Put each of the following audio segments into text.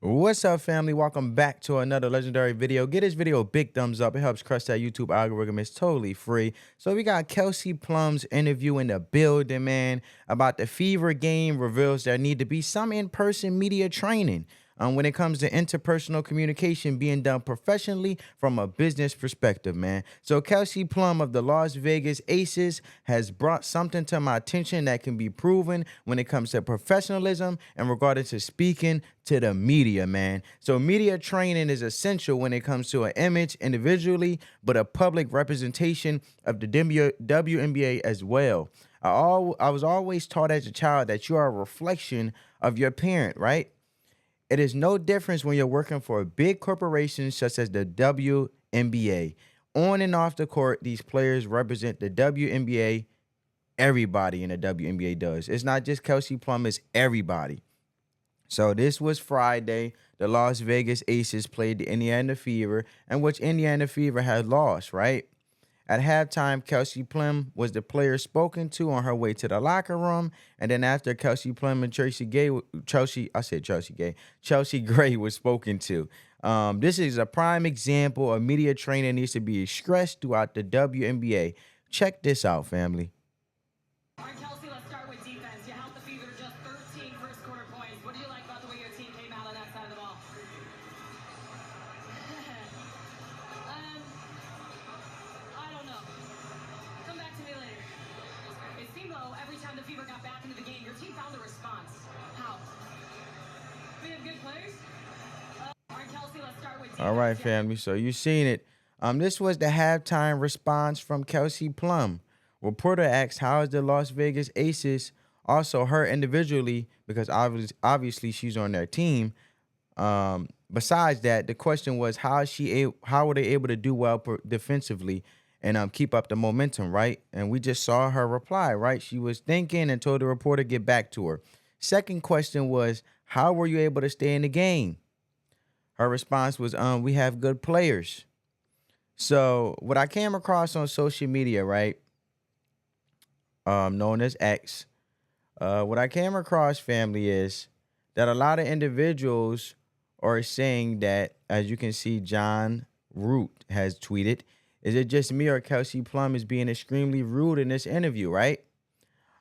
What's up, family? Welcome back to another legendary video. Get this video a big thumbs up. It helps crush that YouTube algorithm. It's totally free. So we got Kelsey Plum's interview in the building, man, about the fever game reveals there need to be some in-person media training when it comes to interpersonal communication being done professionally from a business perspective, man. So Kelsey Plum of the Las Vegas Aces has brought something to my attention that can be proven when it comes to professionalism and regarding to speaking to the media, man. So media training is essential when it comes to an image individually, but a public representation of the WNBA as well. I was always taught as a child that you are a reflection of your parent, right? It is no difference when you're working for big corporations such as the WNBA. On and off the court, these players represent the WNBA. Everybody in the WNBA does. It's not just Kelsey Plum, it's everybody. So this was Friday. The Las Vegas Aces played the Indiana Fever, and which Indiana Fever had lost, right? At halftime, Kelsey Plum was the player spoken to on her way to the locker room. And then after Kelsey Plum and Chelsea Gray was spoken to. This is a prime example of media training needs to be stressed throughout the WNBA. Check this out, family. All right, Kelsey, let's start with defense. You held the Fever to just 13 first quarter points. What do you like about the way your team came out on that side of the ball? I don't know. Come back to me later. It seemed though every time the Fever got back into the game, your team found the response. How? We have good players. All right, Kelsey, let's start with defense. All right, family. So you seen it. This was the halftime response from Kelsey Plum. Reporter asked, how is the Las Vegas Aces, also her individually, because obviously she's on their team. Besides that, the question was, how were they able to do well defensively and keep up the momentum, right? And we just saw her reply, right? She was thinking and told the reporter to get back to her. Second question was, how were you able to stay in the game? Her response was, we have good players. So what I came across on social media, right, known as X, what I came across, family, is that a lot of individuals are saying that, as you can see, John Root has tweeted, is it just me or Kelsey Plum is being extremely rude in this interview, right?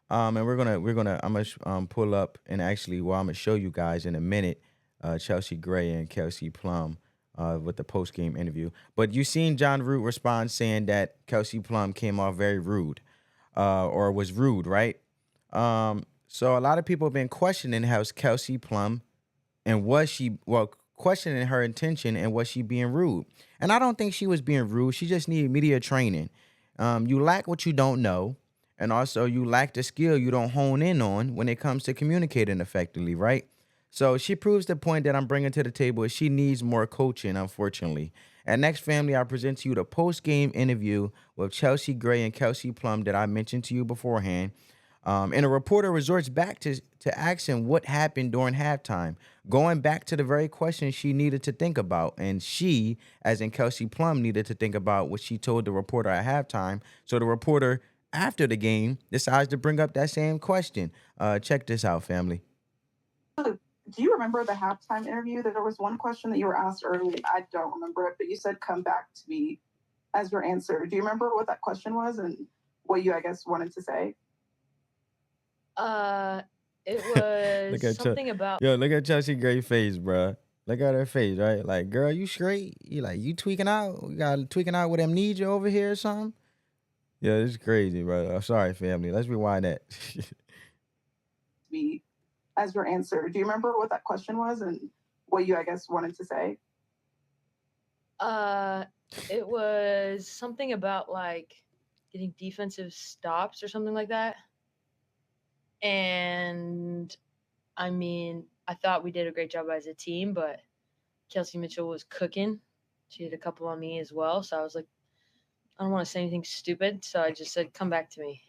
And I'm gonna pull up and actually, well, I'm gonna show you guys in a minute, Chelsea Gray and Kelsey Plum with the post-game interview. But you seen John Root respond saying that Kelsey Plum came off very rude, or was rude, right? So a lot of people have been questioning how's Kelsey Plum and questioning her intention and was she being rude. And I don't think she was being rude. She just needed media training. You lack what you don't know, and also you lack the skill you don't hone in on when it comes to communicating effectively, right? So she proves the point that I'm bringing to the table is she needs more coaching, unfortunately. And next, family, I present to you the post-game interview with Chelsea Gray and Kelsey Plum that I mentioned to you beforehand. And a reporter resorts back to asking what happened during halftime, going back to the very question she needed to think about. And she, as in Kelsey Plum, needed to think about what she told the reporter at halftime. So the reporter, after the game, decides to bring up that same question. Check this out, family. Do you remember the halftime interview? That there was one question that you were asked early. I don't remember it, but you said, come back to me as your answer. Do you remember what that question was and what you, I guess, wanted to say? It was something about. Yo, look at Chelsea Gray's face, bro. Look at her face, right? Like, girl, you straight? You tweaking out? You got tweaking out with amnesia over here or something? Yeah, this is crazy, bro. I'm sorry, family. Let's rewind that. Me as your answer. Do you remember what that question was and what you, I guess, wanted to say? It was something about like getting defensive stops or something like that. And I mean, I thought we did a great job as a team, but Kelsey Mitchell was cooking. She had a couple on me as well. So I was like, I don't want to say anything stupid. So I just said, come back to me.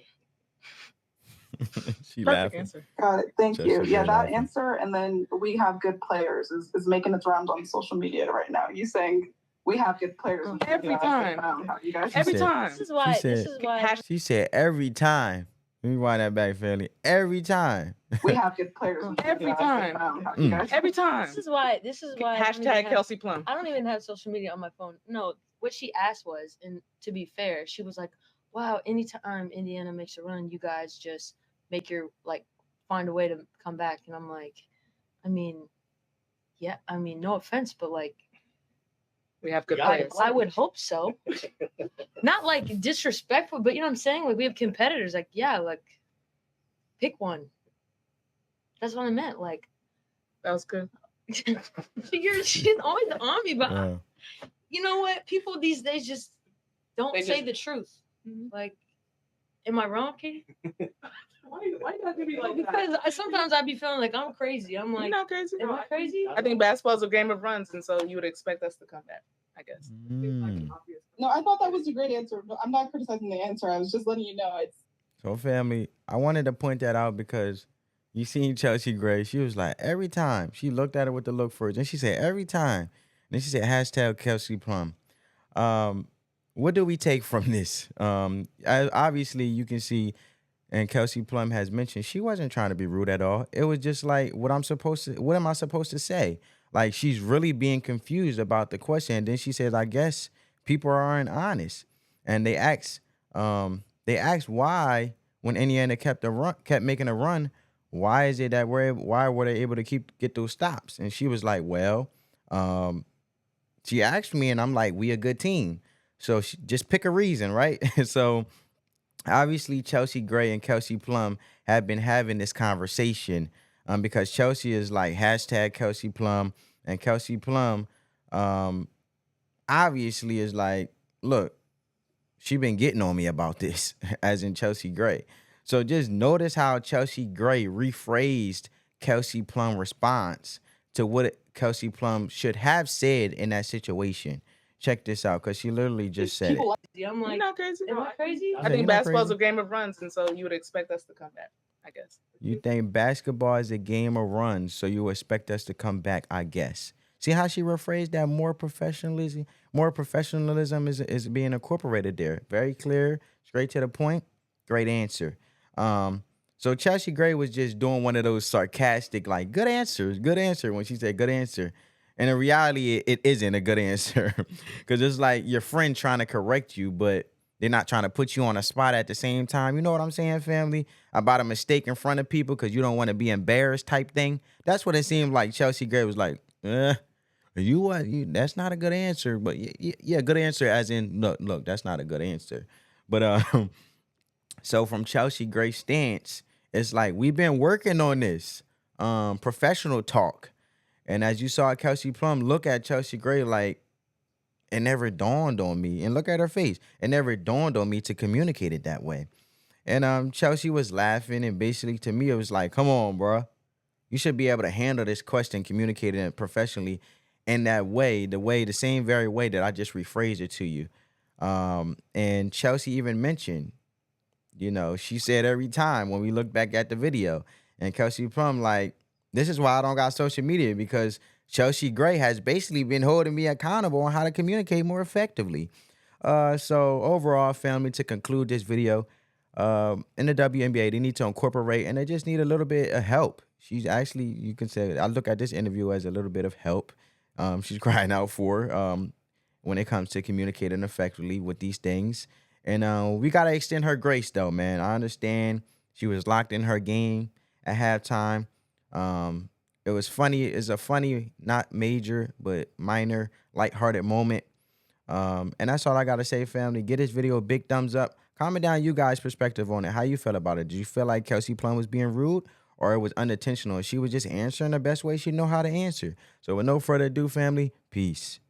She laughed. Got it. Thank Chelsea you. Gray Yeah, that laughing. answer. And then we have good players is making its rounds on social media right now. You saying we have good players Every time. How you guys Every said- time. This is why. She said every time. Let me wind that back, family. Every time. We have good players. Every time. Every time. This is why. Hashtag Kelsey Plum. I don't even have social media on my phone. No, what she asked was, and to be fair, she was like, "Wow, anytime Indiana makes a run, you guys just make your find a way to come back." And I'm like, I mean, yeah, I mean, no offense, but we have good players. I would hope so. Not disrespectful, but you know what I'm saying? We have competitors. Pick one. That's what I meant. That was good. She's always on me, but you know what? People these days just don't say the truth. Mm-hmm. Am I wrong, Katie? Why you gotta do me like that? Because sometimes I be feeling like I'm crazy. I'm like, you're not crazy. Am I crazy? I think basketball's a game of runs, and so you would expect us to come back, I guess. No, I thought that was a great answer. But I'm not criticizing the answer. I was just letting you know it's. So, family, I wanted to point that out because you seen Chelsea Gray. She was like, every time. She looked at it with the look first. And she said, every time. And then she said, hashtag Kelsey Plum. What do we take from this? Obviously, you can see, and Kelsey Plum has mentioned, she wasn't trying to be rude at all. It was just what am I supposed to say? She's really being confused about the question. And then she says, I guess people aren't honest. And they asked why, when Indiana kept making a run, why is it that why were they able to get those stops? And she was like, well, she asked me, and I'm like, we a good team. So just pick a reason, right? So obviously Chelsea Gray and Kelsey Plum have been having this conversation because Chelsea is like hashtag Kelsey Plum, and Kelsey Plum obviously is like, look, she been getting on me about this, as in Chelsea Gray. So just notice how Chelsea Gray rephrased Kelsey Plum's response to what Kelsey Plum should have said in that situation. Check this out, because she literally just said it. I'm like, you're not crazy. Am I crazy? I think basketball's a game of runs, and so you would expect us to come back, I guess. You think basketball is a game of runs, so you expect us to come back, I guess. See how she rephrased that? More professionalism is being incorporated there. Very clear, straight to the point. Great answer. So Chelsea Gray was just doing one of those sarcastic, good answer when she said good answer. And in reality, it isn't a good answer because it's like your friend trying to correct you, but they're not trying to put you on a spot at the same time. You know what I'm saying, family? About a mistake in front of people because you don't want to be embarrassed type thing. That's what it seemed like. Chelsea Gray was like, that's not a good answer. But yeah, good answer as in, look, that's not a good answer. But so from Chelsea Gray's stance, it's like we've been working on this professional talk. And as you saw Kelsey Plum look at Chelsea Gray it never dawned on me. And look at her face. It never dawned on me to communicate it that way. And Chelsea was laughing. And basically, to me, it was like, come on, bro. You should be able to handle this question, communicating it professionally in that way, the same very way that I just rephrased it to you. And Chelsea even mentioned, she said every time when we look back at the video. And Kelsey Plum, this is why I don't got social media, because Chelsea Gray has basically been holding me accountable on how to communicate more effectively. So overall, family, to conclude this video, in the WNBA, they need to incorporate, and they just need a little bit of help. She's actually, you can say, I look at this interview as a little bit of help. She's crying out for when it comes to communicating effectively with these things. And we got to extend her grace, though, man. I understand she was locked in her game at halftime. It was funny. It's a funny, not major, but minor, lighthearted moment. And that's all I got to say, family. Get this video a big thumbs up. Comment down you guys' perspective on it. How you felt about it? Did you feel like Kelsey Plum was being rude, or it was unintentional? She was just answering the best way she know how to answer. So with no further ado, family, peace.